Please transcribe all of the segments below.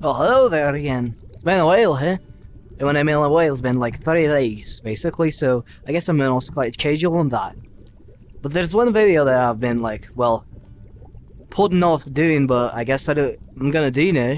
Oh, hello there again. It's been a while, huh? And when I mean a while, it's been like 30 days, basically, so I guess I'm also quite casual on that. But there's one video that I've been like, well, putting off doing, but I guess I'm gonna do now.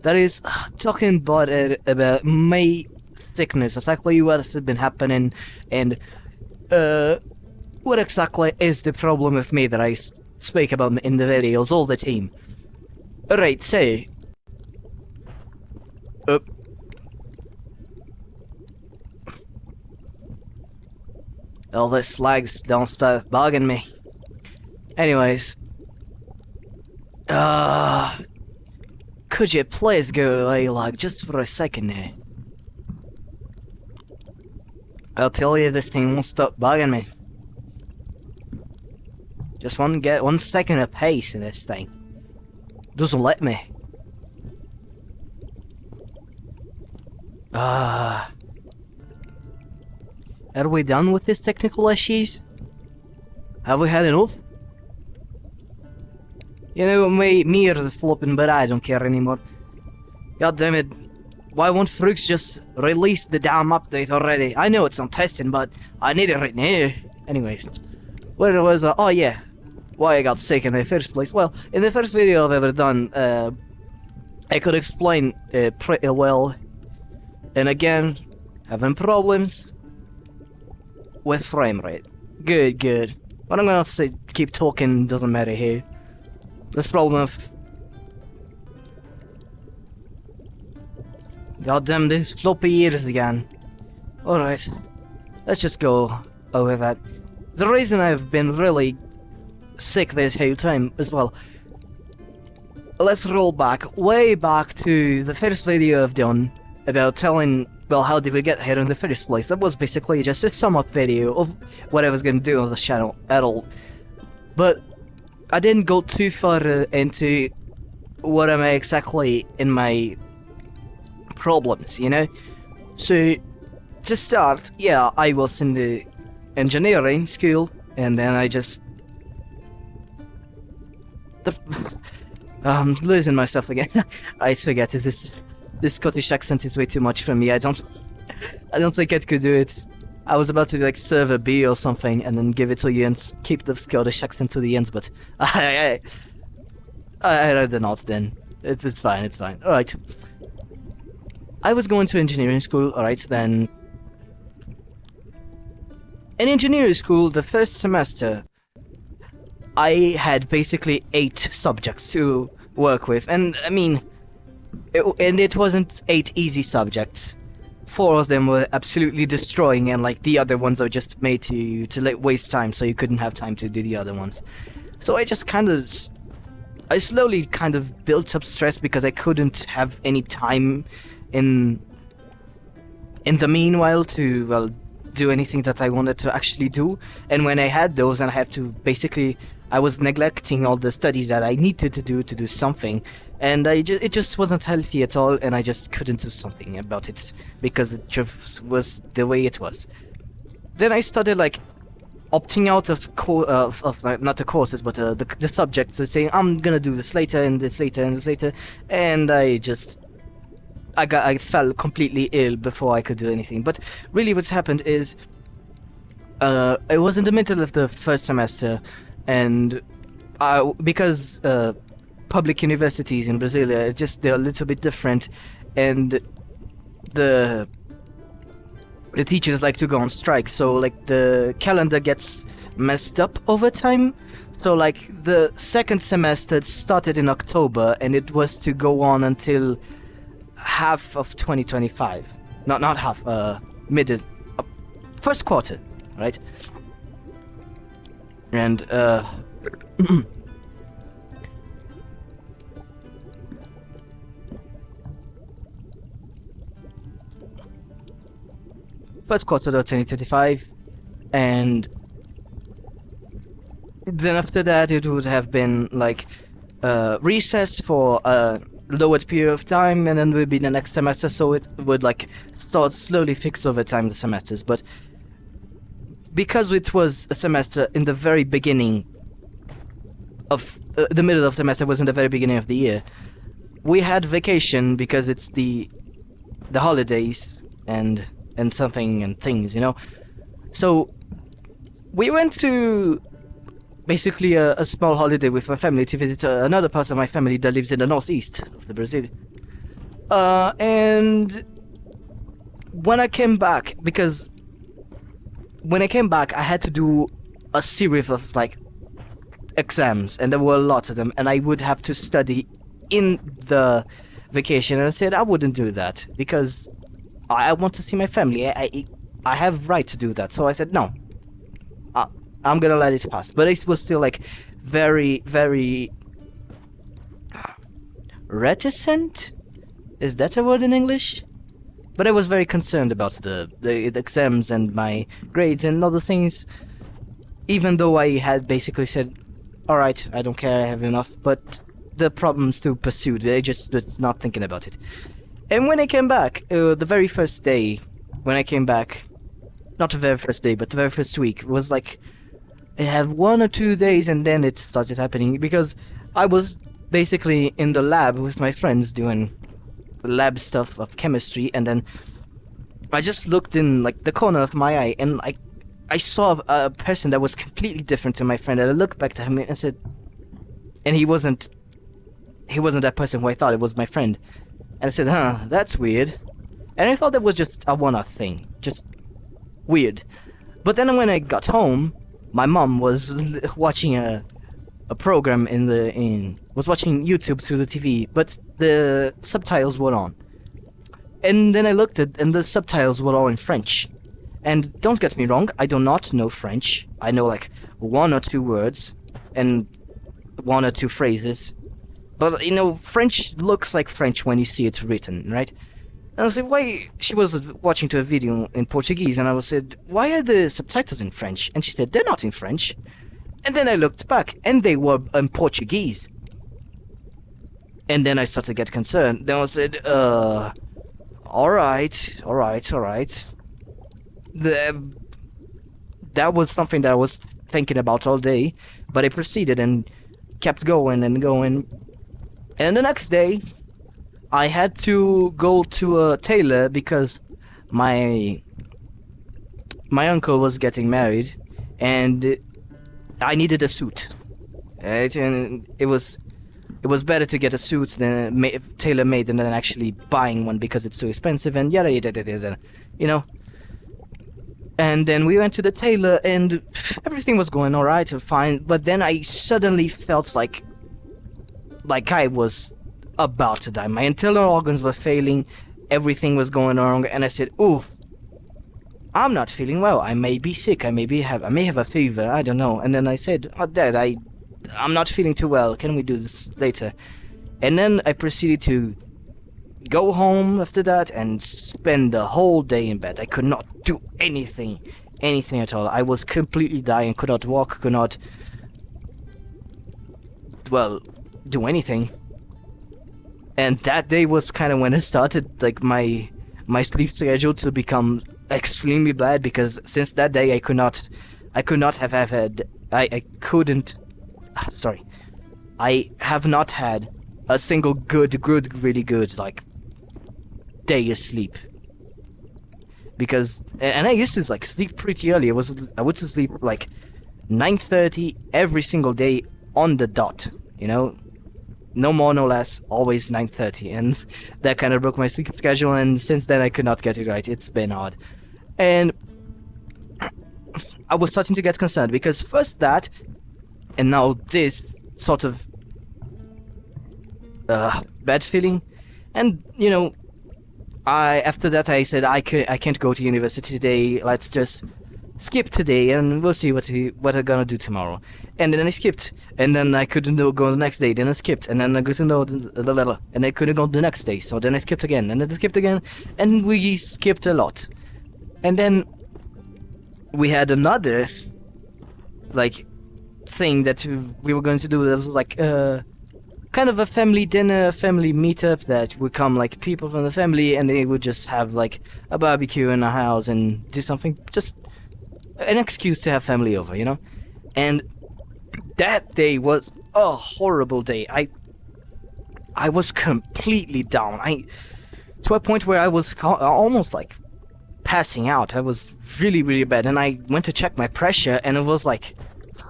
That is talking about my sickness, exactly what has been happening, and what exactly is the problem with me that I speak about in the videos all the time. Alright, so... all these lags don't stop bugging me. Anyways... could you please go away, like, just for a second now? I'll tell you, this thing won't stop bugging me. Just get 1 second of pace in this thing. Doesn't let me. Are we done with these technical issues? Have we had enough? You know, me or the flopping, but I don't care anymore. God damn it. Why won't Frooks just release the damn update already? I know it's on testing, but I need it right now. Anyways, what it was, oh yeah, why I got sick in the first place. Well, in the first video I've ever done, I could explain pretty well. And again, having problems with frame rate. Good. But I'm gonna say keep talking, doesn't matter here. This problem of... goddamn these floppy ears again. Alright, let's just go over that. The reason I've been really sick this whole time as well. Let's roll back, way back to the first video I've done about telling, well, how did we get here in the first place. That was basically just a sum up video of what I was gonna do on the channel at all. But I didn't go too far into what am I exactly in my problems, you know? So, to start, yeah, I was in the engineering school, and then I just... I'm losing myself again. I forget, this Scottish accent is way too much for me. I don't think I could do it. I was about to like serve a beer or something and then give it to you and keep the Scottish accent to the end, but I rather not then. It's fine, it's fine. Alright. I was going to engineering school, alright, then... in engineering school, the first semester, I had basically 8 subjects to work with, and I mean... it wasn't 8 easy subjects. 4 of them were absolutely destroying, and like the other ones are just made to waste time, so you couldn't have time to do the other ones. So I just I slowly kind of built up stress because I couldn't have any time in the meanwhile to, well, do anything that I wanted to actually do. And when I had those, and I was neglecting all the studies that I needed to do something, and it just wasn't healthy at all, and I just couldn't do something about it because it just was the way it was. Then I started like opting out of not the courses, but the subjects, so saying I'm gonna do this later and this later and this later, and I fell completely ill before I could do anything. But really, what's happened is I was in the middle of the first semester. And because public universities in Brazil they're a little bit different, and the teachers like to go on strike, so like the calendar gets messed up over time. So like the second semester started in October, and it was to go on until half of 2025. Not half, first quarter, right? And, first quarter of 2025, and then after that it would have been like recess for a lowered period of time, and then would be the next semester, so it would like start slowly fix over time the semesters. But because it was a semester in the very beginning of the middle of the semester was in the very beginning of the year, we had vacation because it's the holidays and something and things, you know. So we went to basically a small holiday with my family to visit another part of my family that lives in the northeast of the Brazil. And when I came back, because when I came back, I had to do a series of like exams, and there were a lot of them, and I would have to study in the vacation. And I said I wouldn't do that because I want to see my family. I have right to do that. So I said no. I'm gonna let it pass. But it was still like very, very reticent. Is that a word in English? But I was very concerned about the exams and my grades and other things. Even though I had basically said, all right, I don't care, I have enough. But the problem still pursued. I just was not thinking about it. And when I came back, the very first day, when I came back, not the very first day, but the very first week, was like, I have 1 or 2 days, and then it started happening, because I was basically in the lab with my friends doing lab stuff of chemistry, and then I just looked in like the corner of my eye, and I saw a person that was completely different to my friend, and I looked back to him and said, and he wasn't that person who I thought it was my friend. And I said, huh, that's weird. And I thought that was just a one-off thing, just weird. But then when I got home, my mom was watching a program was watching YouTube through the TV, but the subtitles were on. And then I looked at, and the subtitles were all in French. And don't get me wrong, I do not know French. I know like 1 or 2 words and 1 or 2 phrases. But, you know, French looks like French when you see it written, right? And I said, why? She was watching to a video in Portuguese, and I said, why are the subtitles in French? And she said, they're not in French. And then I looked back, and they were in Portuguese. And then I started to get concerned. Then I said, alright. That was something that I was thinking about all day, but I proceeded and kept going and going. And the next day, I had to go to a tailor because my uncle was getting married, and I needed a suit. Right? And it was better to get a suit than tailor-made than actually buying one because it's too expensive and yada yada yada yada, you know. And then we went to the tailor, and everything was going all right and fine. But then I suddenly felt like I was about to die. My internal organs were failing. Everything was going wrong, and I said, "Ooh, I'm not feeling well. I may be sick. I may have a fever. I don't know." And then I said, "Oh, Dad, I'm not feeling too well. Can we do this later?" And then I proceeded to go home after that and spend the whole day in bed. I could not do anything at all. I was completely dying. Could not walk. Could not, well, do anything. And that day was kind of when it started, like, my sleep schedule to become extremely bad, because since that day I have not had a single really good, like, day of sleep. Because, and I used to, like, sleep pretty early. I would sleep, like, 9:30 every single day on the dot, you know? No more, no less, always 9:30, and that kind of broke my sleep schedule, and since then I could not get it right. It's been hard. And I was starting to get concerned, because first that, and now this sort of bad feeling. And, you know, after that I said, I can't go to university today, let's just skip today and we'll see what I'm gonna do tomorrow. And then I skipped, and then I couldn't go the next day, then I skipped, and then I couldn't go and I couldn't go the next day, so then I skipped again, and then I skipped again, and we skipped a lot. And then we had another, like, thing that we were going to do that was like kind of a family dinner, family meetup, that would come, like, people from the family, and they would just have, like, a barbecue in our house and do something, just an excuse to have family over, you know? And that day was a horrible day. I was completely down. To a point where I was almost like passing out. I was really, really bad, and I went to check my pressure, and it was like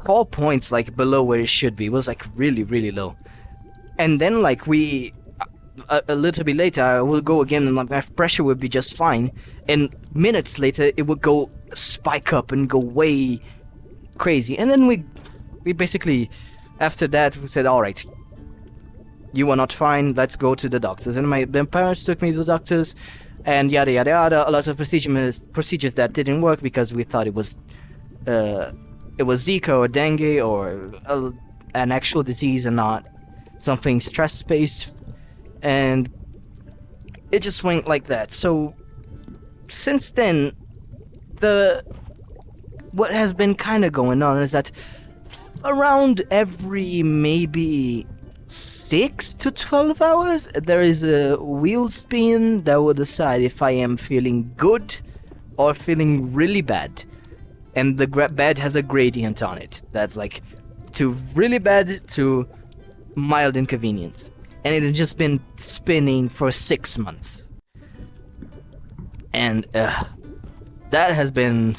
4 points like below where it should be. It was like really, really low. And then like a little bit later, I will go again, and like my pressure would be just fine. And minutes later, it would go spike up and go way crazy. And then we basically, after that, we said, all right, you are not fine. Let's go to the doctors. And my parents took me to the doctors, and yada yada yada. A lot of procedures that didn't work because we thought it was Zika or dengue or an actual disease and not something stress-based. And it just went like that. So since then, what has been kind of going on is that around every maybe 6 to 12 hours, there is a wheel spin that will decide if I am feeling good or feeling really bad. And the bad has a gradient on it. That's like to really bad to mild inconvenience. And it has just been spinning for 6 months. And that has been,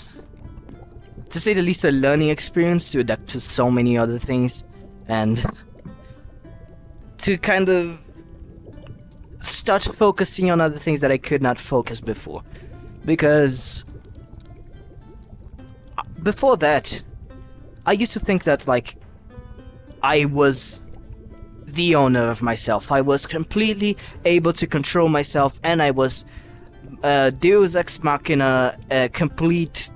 to say the least, a learning experience to adapt to so many other things. And to kind of start focusing on other things that I could not focus before. Because before that, I used to think that, like, I was the owner of myself. I was completely able to control myself, and I was Deus Ex Machina, a complete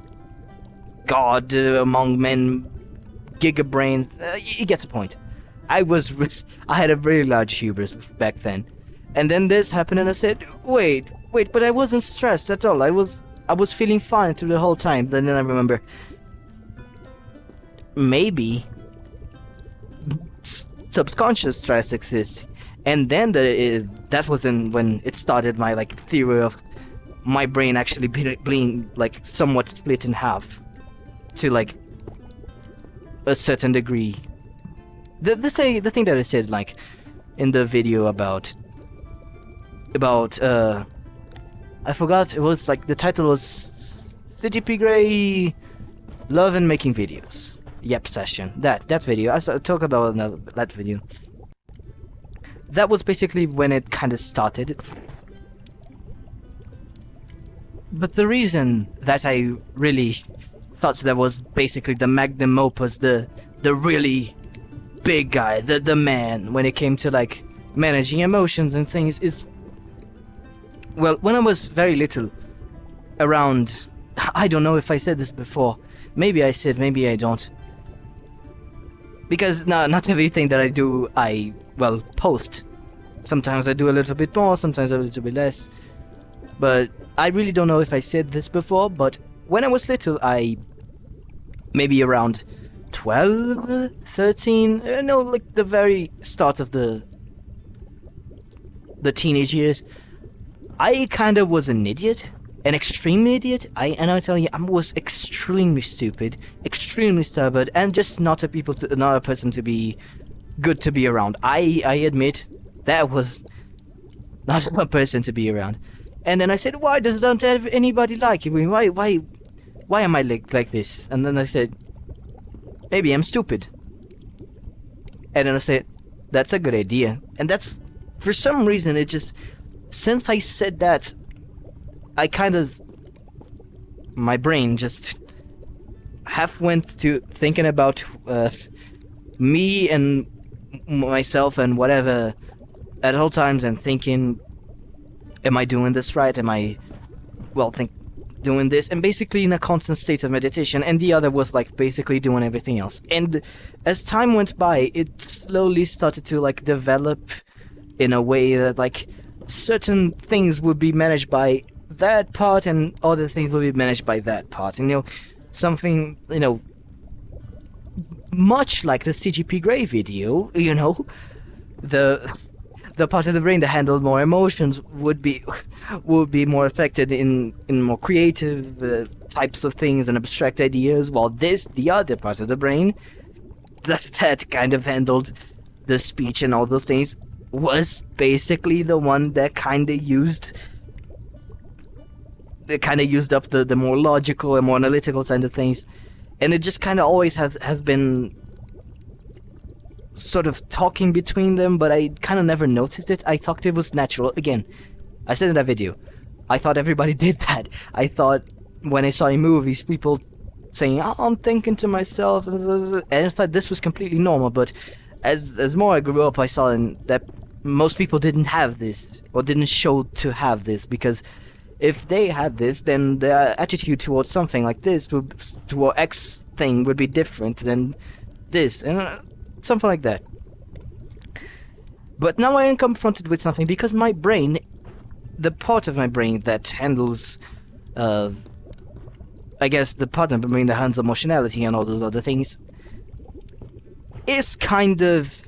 god among men, gigabrain. You get the point. I had a very large hubris back then. And then this happened, and I said, wait, but I wasn't stressed at all. I was feeling fine through the whole time. Then I remember, maybe subconscious stress exists. And then that was when it started my like theory of my brain actually being like somewhat split in half to like a certain degree. The thing that I said, like, in the video about I forgot, it was like the title was CGP Grey Love and Making Videos. Yep, session. That video. I talk about that video. That was basically when it kind of started. But the reason that I really thought that was basically the magnum opus, the really big guy, the man, when it came to like managing emotions and things, is, well, when I was very little, around, I don't know if I said this before, maybe I said, maybe I don't, because not everything that I do I post. Sometimes I do a little bit more, sometimes a little bit less, but I really don't know if I said this before. But when I was little, I maybe around 12, 13, like the very start of the teenage years, I kind of was an idiot, an extreme idiot. I tell you, I was extremely stupid, extremely stubborn, and just not a person to be good to be around. I admit that was not a person to be around. And then I said, why don't anybody like me? Why am I like this? And then I said, maybe I'm stupid. And then I said, that's a good idea. And that's, for some reason, it just, since I said that, I kind of, my brain just half went to thinking about me and myself and whatever at all times, and thinking, am I doing this right? Am I, doing this? And basically in a constant state of meditation. And the other was like basically doing everything else. And as time went by, it slowly started to like develop in a way that like certain things would be managed by that part and other things will be managed by that part. And something, much like the CGP Grey video, the part of the brain that handled more emotions would be more affected in more creative types of things and abstract ideas, while the other part of the brain that kind of handled the speech and all those things, was basically the one that kind of used up the more logical and more analytical side of things, and it just kind of always has been sort of talking between them, but I kind of never noticed it. I thought it was natural. Again, I said in that video, I thought everybody did that. I thought when I saw in movies people saying, "Oh, I'm thinking to myself," and I thought this was completely normal. But as more I grew up, I saw that most people didn't have this, or didn't show to have this, because if they had this, then their attitude towards something like this, toward X thing, would be different than this, and something like that. But now I am confronted with something, because my brain, the part of my brain that handles, I guess the part of my brain that handles emotionality and all those other things, is kind of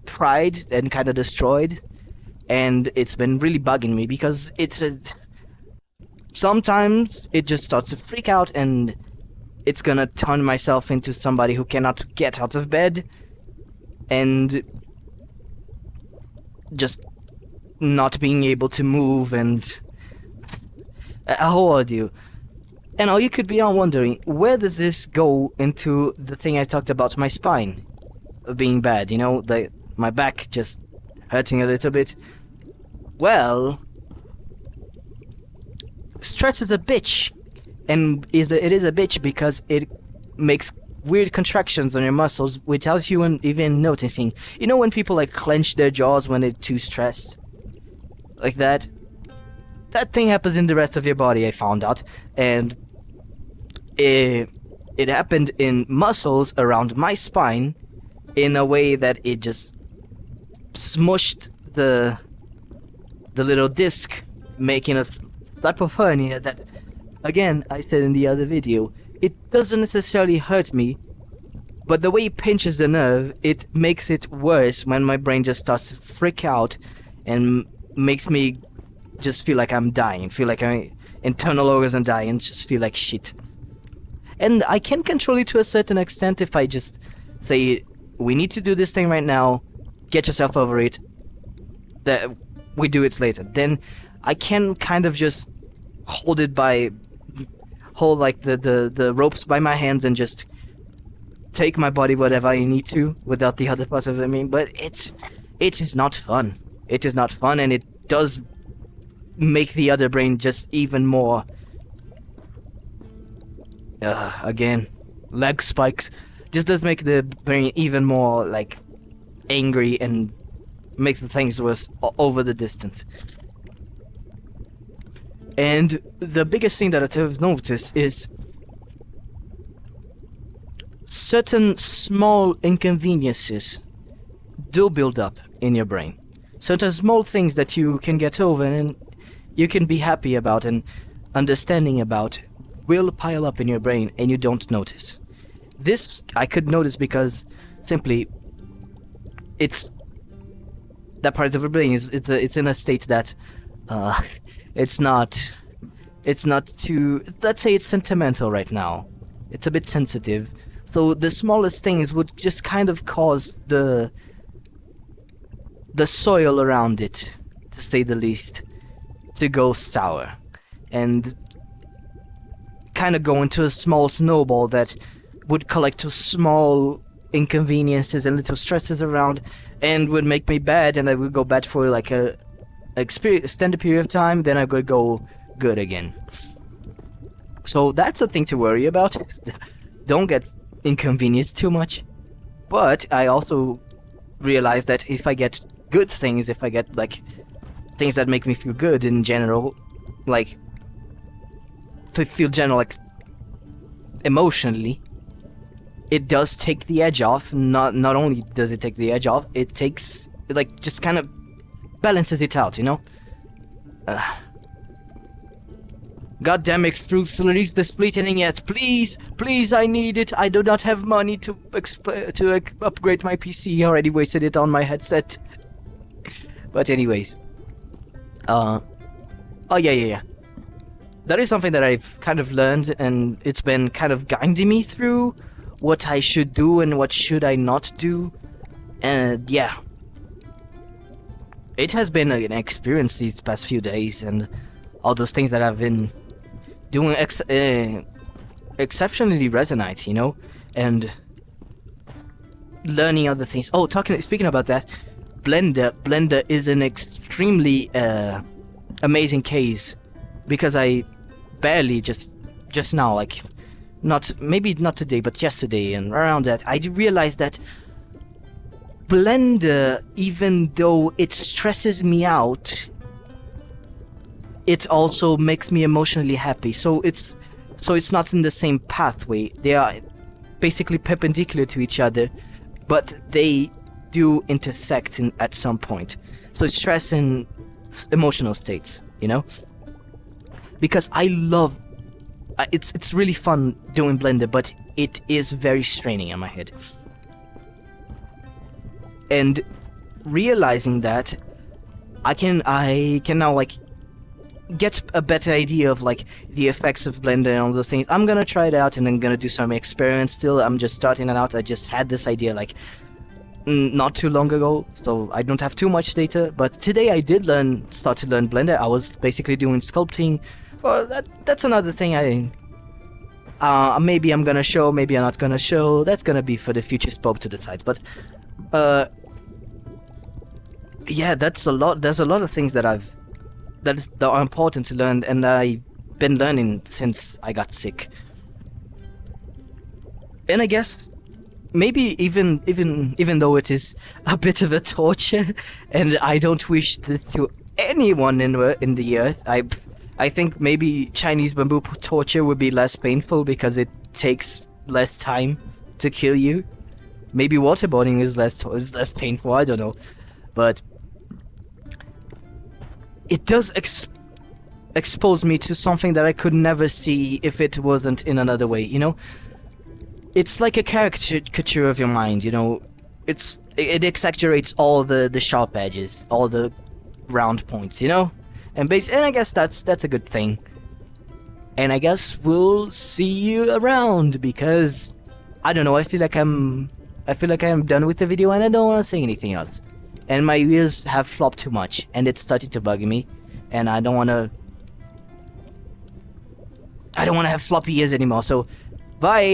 fried and kind of destroyed, and it's been really bugging me, because sometimes it just starts to freak out, and it's gonna turn myself into somebody who cannot get out of bed, and just not being able to move, and a whole ordeal. And all you could be on wondering, where does this go into the thing I talked about, my spine being bad, you know, my back just hurting a little bit? Well, stress is a bitch, and it is a bitch because it makes weird contractions on your muscles without you even noticing. You know when people like clench their jaws when they're too stressed? Like that? That thing happens in the rest of your body, I found out, and it happened in muscles around my spine in a way that it just smushed the little disc, making a type of hernia that, again, I said in the other video, it doesn't necessarily hurt me, but the way it pinches the nerve, it makes it worse when my brain just starts to freak out and makes me just feel like I'm dying, feel like my internal organs are dying, and just feel like shit. And I can control it to a certain extent if I just say, we need to do this thing right now, get yourself over it, that we do it later. Then I can kind of just hold like the ropes by my hands and just take my body whatever I need to without the other parts of it. But it is not fun. It is not fun, and it does make the other brain just even more, again, leg spikes, just does make the brain even more, like, angry and makes the things worse over the distance. And the biggest thing that I've noticed is certain small inconveniences do build up in your brain. Certain small things that you can get over and you can be happy about and understanding about will pile up in your brain and you don't notice. This I could notice because simply it's that part of the brain it's in a state that it's not too, let's say it's sentimental right now. It's a bit sensitive. So the smallest things would just kind of cause the soil around it, to say the least, to go sour. And kind of go into a small snowball that would collect to small inconveniences and little stresses around and would make me bad, and I would go bad for like a extended period of time, then I would go good again. So that's a thing to worry about. Don't get inconvenienced too much. But I also realize that if I get good things, if I get like things that make me feel good in general, like feel general, like emotionally, it does take the edge off. Not only does it take the edge off, it takes, like, just kind of balances it out, you know? God damn it, Fruits, release the split ending yet. Please, please, I need it. I do not have money to upgrade my PC. I already wasted it on my headset. But anyways. Oh, yeah. That is something that I've kind of learned, and it's been kind of guiding me through what I should do and what should I not do. And yeah. it has been an experience these past few days, and all those things that I've been doing exceptionally resonate, you know, and learning other things. Oh, speaking about that, Blender is an extremely amazing case, because I barely just now, like, maybe not today, but yesterday and around that, I realized that Blender, even though it stresses me out, it also makes me emotionally happy. So it's not in the same pathway. They are basically perpendicular to each other, but they do intersect at some point. So it's stress and emotional states, you know? Because I love... it's really fun doing Blender, but it is very straining on my head. And realizing that, I can now, like, get a better idea of, like, the effects of Blender and all those things. I'm gonna try it out, and I'm gonna do some experiments still. I'm just starting it out. I just had this idea, like, not too long ago, so I don't have too much data. But today I did start to learn Blender. I was basically doing sculpting. Well, that's another thing maybe I'm gonna show, maybe I'm not gonna show. That's gonna be for the future spoke to decide. But yeah, there's a lot of things that are important to learn, and I've been learning since I got sick. And I guess maybe even though it is a bit of a torture, and I don't wish this to anyone in the earth, I think maybe Chinese bamboo torture would be less painful because it takes less time to kill you. Maybe waterboarding is less painful, I don't know. But it does expose me to something that I could never see if it wasn't in another way, you know? It's like a caricature of your mind, you know? It exaggerates all the sharp edges, all the round points, you know? And I guess that's a good thing. And I guess we'll see you around, because I don't know, I feel like I'm done with the video and I don't want to say anything else. And my ears have flopped too much, and it's starting to bug me, and I don't want to have floppy ears anymore. So bye.